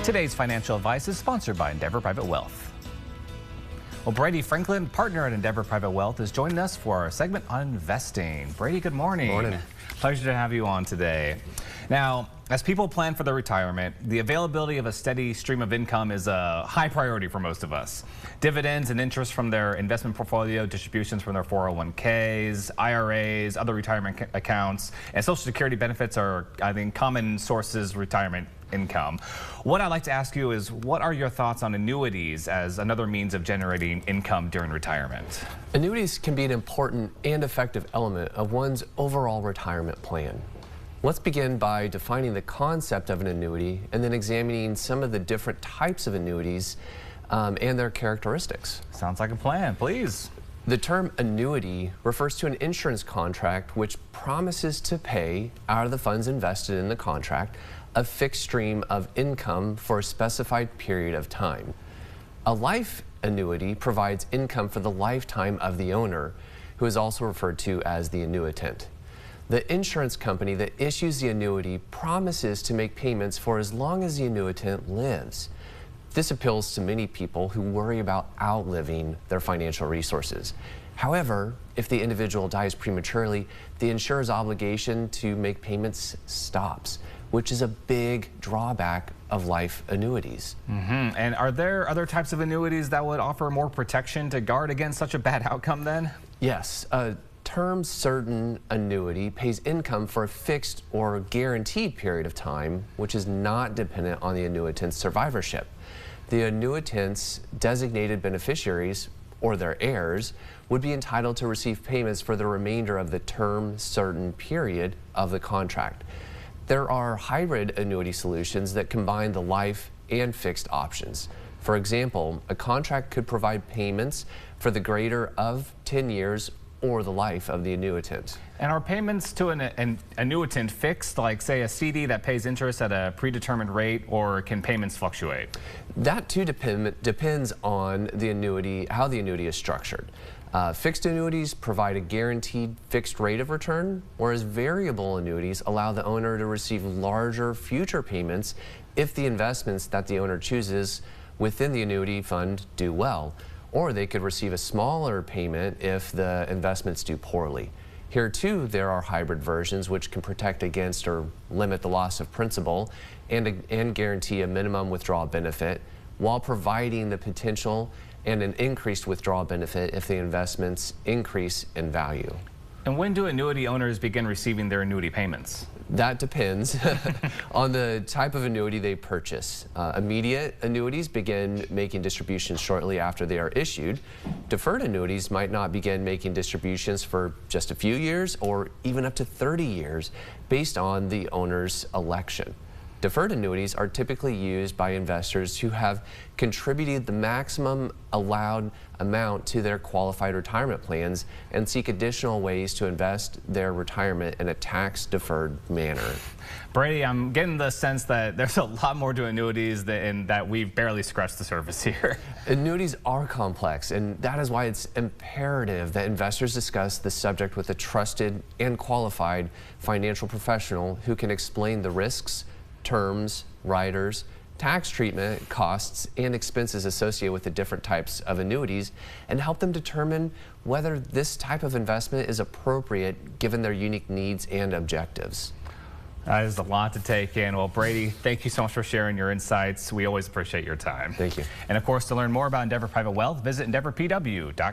Today's financial advice is sponsored by Endeavor Private Wealth. Well, Brady Franklin, partner at Endeavor Private Wealth, is joining us for our segment on investing. Brady, good morning. Good morning. Pleasure to have you on today. Now, as people plan for their retirement, the availability of a steady stream of income is a high priority for most of us. Dividends and interest from their investment portfolio, distributions from their 401ks, IRAs, other retirement accounts, and Social Security benefits are, I think, common sources of retirement income. What I'd like to ask you is, what are your thoughts on annuities as another means of generating income during retirement? Annuities can be an important and effective element of one's overall retirement plan. Let's begin by defining the concept of an annuity and then examining some of the different types of annuities and their characteristics. Sounds like a plan, please. The term annuity refers to an insurance contract which promises to pay out of the funds invested in the contract a fixed stream of income for a specified period of time. A life annuity provides income for the lifetime of the owner, who is also referred to as the annuitant. The insurance company that issues the annuity promises to make payments for as long as the annuitant lives. This appeals to many people who worry about outliving their financial resources. However, if the individual dies prematurely, the insurer's obligation to make payments stops, which is a big drawback of life annuities. And are there other types of annuities that would offer more protection to guard against such a bad outcome then? Yes. A term certain annuity pays income for a fixed or guaranteed period of time, which is not dependent on the annuitant's survivorship. The annuitant's designated beneficiaries, or their heirs, would be entitled to receive payments for the remainder of the term certain period of the contract. There are hybrid annuity solutions that combine the life and fixed options. For example, a contract could provide payments for the greater of 10 years or the life of the annuitant. And are payments to an annuitant fixed, like say a CD that pays interest at a predetermined rate, or can payments fluctuate? That too depends on the annuity, how the annuity is structured. Fixed annuities provide a guaranteed fixed rate of return, whereas variable annuities allow the owner to receive larger future payments if the investments that the owner chooses within the annuity fund do well. Or they could receive a smaller payment if the investments do poorly. Here too, there are hybrid versions which can protect against or limit the loss of principal and guarantee a minimum withdrawal benefit while providing the potential and an increased withdrawal benefit if the investments increase in value. And when do annuity owners begin receiving their annuity payments? That depends on the type of annuity they purchase. Immediate annuities begin making distributions shortly after they are issued. Deferred annuities might not begin making distributions for just a few years or even up to 30 years based on the owner's election. Deferred annuities are typically used by investors who have contributed the maximum allowed amount to their qualified retirement plans and seek additional ways to invest their retirement in a tax-deferred manner. Brady, I'm getting the sense that there's a lot more to annuities and that we've barely scratched the surface here. Annuities are complex, and that is why it's imperative that investors discuss the subject with a trusted and qualified financial professional who can explain the risks, terms, riders, tax treatment, costs, and expenses associated with the different types of annuities and help them determine whether this type of investment is appropriate given their unique needs and objectives. That is a lot to take in. Well, Brady, thank you so much for sharing your insights. We always appreciate your time. Thank you. And of course, to learn more about Endeavor Private Wealth, visit endeavorpw.com.